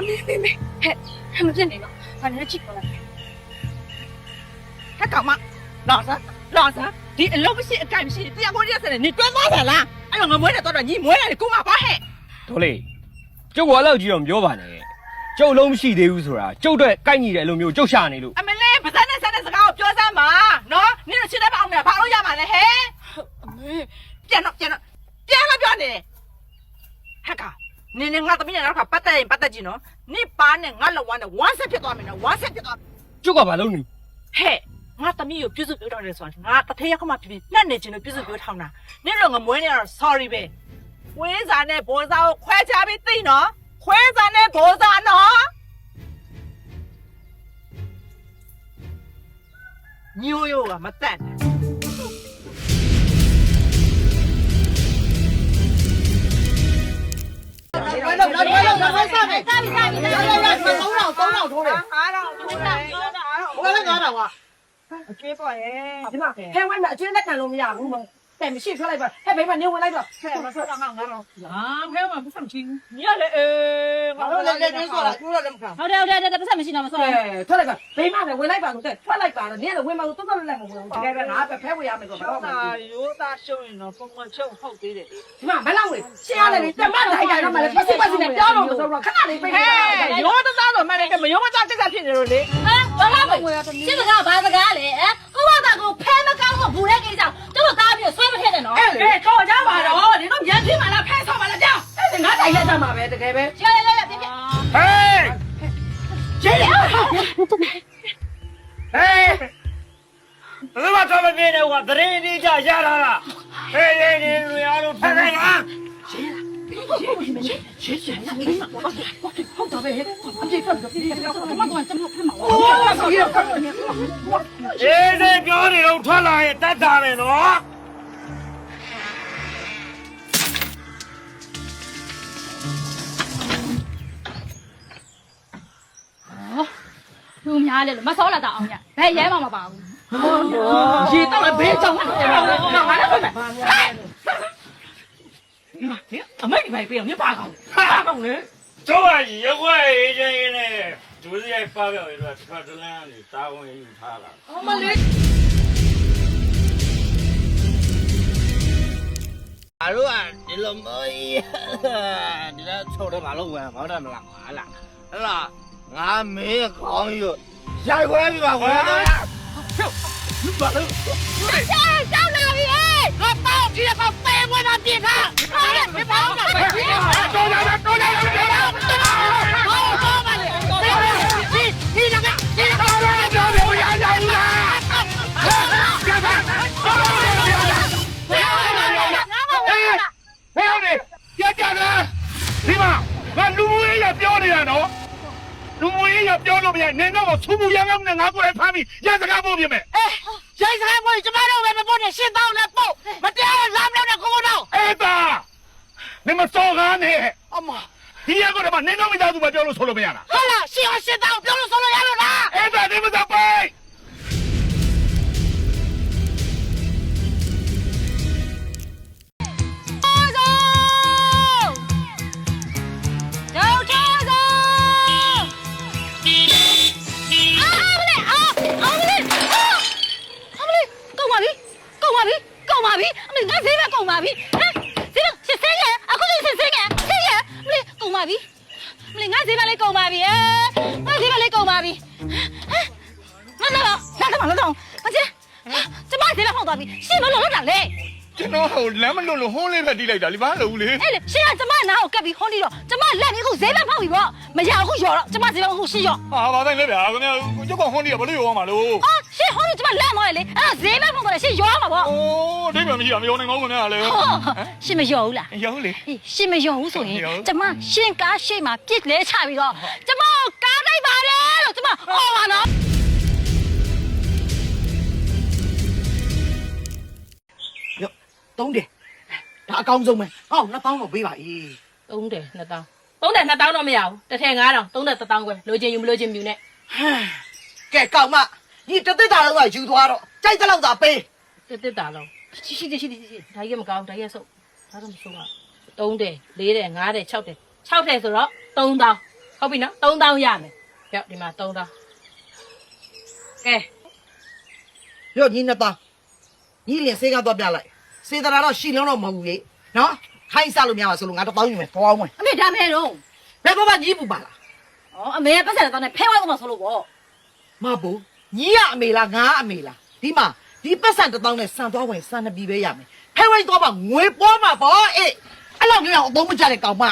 没，嘿，他们这里了，反正去过来。他干嘛？老实，你老不是干不是？这样我认识的，你转哪来了？哎呦，我没得多少，你没得给我妈包嘿。တော်လေကျုပ်ကလောက်ကြည့်တော့မပြောပါနဲ့ကျုပ်လုံးမရှိသေးဘူးဆိုတာကျုပ်တို့ကိုက်ညီတဲ့လူမျိုးကျုပ်ရှာနေလို့ အမလေးပါစနဲ့စနဲ့စကားကိုပြောစမ်းပါနော်နင်တို့ချစ်တဲ့ပေါင်းနဲ့ဘာလို့ရမှာလဲဟဲ့အမေပြန်တော့ပြောနေဟက်ကနင်ငါသမီးနဲ့တော့ပတ်သက်ရင်ပတ်သက်ကြည့်နော်နင်ပါနဲ့ငါလက်ဝမ်းနဲ့ဝမ်းဆက်ဖြစ်သွားမယ်နော်ဝမ်းဆက်ဖြစ်သွား ကျုပ်ကဘာလုပ်နေ ဟဲ့ငါသမီးကိုပြုစုပြောတော့တယ်ဆိုတာငါတစ်ထည့်ရောက်မှဖြစ်ဖြစ်နှက်နေခြင်းလို့ပြုစုပြောထောင်းတာနင်တို့ငမွေးနေတော့ sorry ပဲဝင်းစားနဲ့ဘောစားကိုခွဲခြားပြီးသိနော်ခွဲစားနဲ့ဘောစားနော်ညိုးရိုးကမတတ်အကျွေးပေါ်ရဲ့ဒီမှာဟဲဝဲမှာအကျွေးလက်ခံလို့မရဘူးแต่မရှိထွက်လိုက်ပါဟဲ့ဘေးမှာနေဝင်လိုက်တော့ဟဲ့မဆွတ်တော့ငါတော့ဟာဟဲမှာမဆောင်ချင်းညလေငါတို့လည်းနေဆိုလာကျိုးတော့လည်းမခံဟုတ်တယ်ပတ်စံမရှိတော့မဆော ထွက်လိုက်ပါဘေးမှာလည်းဝင်လိုက်ပါလို့တဲ့ထွက်လိုက်ပါတော့နေလည်းဝင်မှာတော့တော်လည်းမဝင်ဘူးတကယ်ပဲငါပဲဖဲဝေရမယ်ဆိုတော့ရိုးသားရှုံရင်တော့ပုံမှန်ချုပ်ဟုတ်သေးတယ်ဒီမှာဘယ်လောက်လဲရှင်းရတယ်တမလိုက်ကြတော့မှလည်းပတ်စံနဲ့ပြောတော့ဆိုတော့ခဏလေးပြေးရိုးသားတော့မှလည်းမရိုးသားကိစ္စဖြစ်နေလို့လေဘာလို့လဲစစ်စကားဘာစကားလဲကိုဘာသာကိုဖဲမကောင်းဖို့ဘူးတဲ့ကိစ္စတို့သားပြီးဆွဲမထည့်နဲ့နော်ခေါ်ကြပါတော့ဒီတော့မြန်ဖြစ်မှလားဖဲဆော့မှလားကြောက်ငါတိုင်လက်ကြမှာပဲတကယ်ပဲရပြဟေးကျေးရဟေးဘယ်မှာတော့မပြေတော့ကသတင်းအကြရတာလားဟေးဒီလူရတော့ဖက်ခိုင်းလားဟုတ်တော့ပဲအပြေဖက်တော့ပြေတော့မတော်တယ်အိုးဆိုရအေးဒီပြောနေတော့ထွက်လာရင်တတ်တာပဲနော်လူများလေမဆောလာတော့အောင်ညဘယ်ရဲမှမပါဘူးရေတော့ဘေးကြောင်ငါလည်းပဲအမေဒီဘိုင်ပြေအောင်မြပါကောင်းလေ ကျုပ်ကရုပ်ဝဲရေးချင်းရင်းနဲ့ဒူးစရိုက်ပါပြောက်ရတော့တစ်ခါတလန်းနေတာဝန်ယူထားတာအမလေးအားလုံးကဒီလိုမျိုးဒီတော့ချိုးတော့မလုပ်ဘူးဘောင်းတယ်မလားဟာလားအဲ့တော့ငါမေးကောင်းရရိုက်ခွဲပြီပါကွာဖြုတ်ဘာလို့ကြောက်လာပြီဟဲ့ငါပေါ့ဒီကောင်ပဲဝဲတာပြင်ထားဟာလေမပေါ့ကပဲတော်ကြပါလေဒီလာကပြောလို့ရရလားဟဲ့နေကြကြလားဒီမှာငါလူမွေးရပြောနေတာနော်လူမွေးရပြောလို့မရနေတော့ဆူမူရမ်းကောင်းနဲ့ငါကိုယ်ဖမ်းပြီးရစကားပို့ပြမယ်ရိုက်စကားပို့ကျမတို့ပဲမပို့နဲ့ရှင်းတော့လည်းပို့မတရားလာမလို့တဲ့ကိုတော့အဲ့ဒါနေမစော်ကားနဲ့အမဒီရကတော့နေတော့မသားသူမပြောလို့ဆိုလို့မရလားဟုတ်လားရှင်းအောင်ရှင်းတော့ပြောလို့ဆိုလို့ရလို့လားအဲ့ဒါဒီမစားပိုင်ကုန်ပါပြီအမေငါဈေးပဲကုန်ပါပြီဟမ်ဈေးစစ်စင်းရအခုလိုစစ်စင်းရဆေးရမလေးကုန်ပါပြီမလေးငါဈေးပဲလေးကုန်ပါပြီငါဈေးပဲလေးကုန်ပါပြီဟမ်ငါလာတော့အကျကျမဈေးပဲဖောက်သွားပြီရှင်းမလို့လောက်တာလေကျွန်တော်ဟိုလမ်းမလွတ်လို့ဟိုးလေးပဲတီးလိုက်တာလीဘာလို့လဲအဲ့လေရှင်းကကျမနားကိုကပ်ပြီးဟွန်းတီးတော့ကျမလက်ပြီးအခုဈေးပဲဖောက်ပြီပေါ့မရအခုရောတော့ကျမဈေးပဲအခုရှင်းရောဟာဘာတိုင်းလဲဗျာခင်ဗျာရုပ်ကဟွန်းတီးကဘလို့ရောမှာလို့အော်ရှင်းဟွန်းတီးကျမလက်မော်လေအဲ့ဈေးပဲဖောက်တော့ရှင်းရောမှာပေါ့အိုးအဓိပ္ပာယ်မရှိတာမရောနိုင်ပါဘူးခင်ဗျာလေရှင်းမရောဘူးလားရောလေရှင်းမရောဘူးဆိုရင်ကျမရှင်းကားရှေ့မှာပြစ်လဲချပြီးတော့ကျမကားတိုက်ပါတယ်လို့ကျမဟောပါနော်တုံးတယ်ဒါအကောင်းဆုံးပဲဟော2000တော့ပေးပါ၏သုံးတယ်2000တော့မရဘူးတစ်ထည့်9000သုံးတယ်1000ခွဲလိုချင်ယူမလိုချင်မြူနဲ့ကဲကောက်မဒီတသက်တာလုံးကယူသွားတော့ကြိုက်တဲ့လောက်သာပေးတစ်တာလုံးရှိဒါကြီးမကောင်းဒါကြီးဆုပ်ဒါတော့မဆုပ်ပါ3တယ်4တယ်5တယ်6တယ်ဆိုတော့3000 ဟုတ်ပြီနော်3000ရမယ်ပြောဒီမှာ3000ကဲ ပြောညီနှစ်သားညီလင်စေးကတော့ပြလိုက်စေတရာတော့ရှီလုံးတော့မဟုတ်ဘူးလေနော်ခိုင်းစားလို့မရပါဆိုလို့ငါတော့တောင်းယူမယ်ဘောင်းဝင် အမေဒါမဲတော့ ဘယ်တော့မှညီပူပါလား ဩအမေပတ်စံတော့နဲ့ဖဲဝဲအောင်မဆိုလို့ပေါ့ မဘူးညီကအမေလားငါအမေလားဒီမှာဒီပတ်စံ1000နဲ့စံသွားဝင်စံနှစ်ပြီပဲရမယ်ဖဲဝိုင်းတော့မှငွေပေါ်မှာပေါ့အေးအဲ့လိုမျိုးအောင်အသုံးမချတဲ့ကောင်မ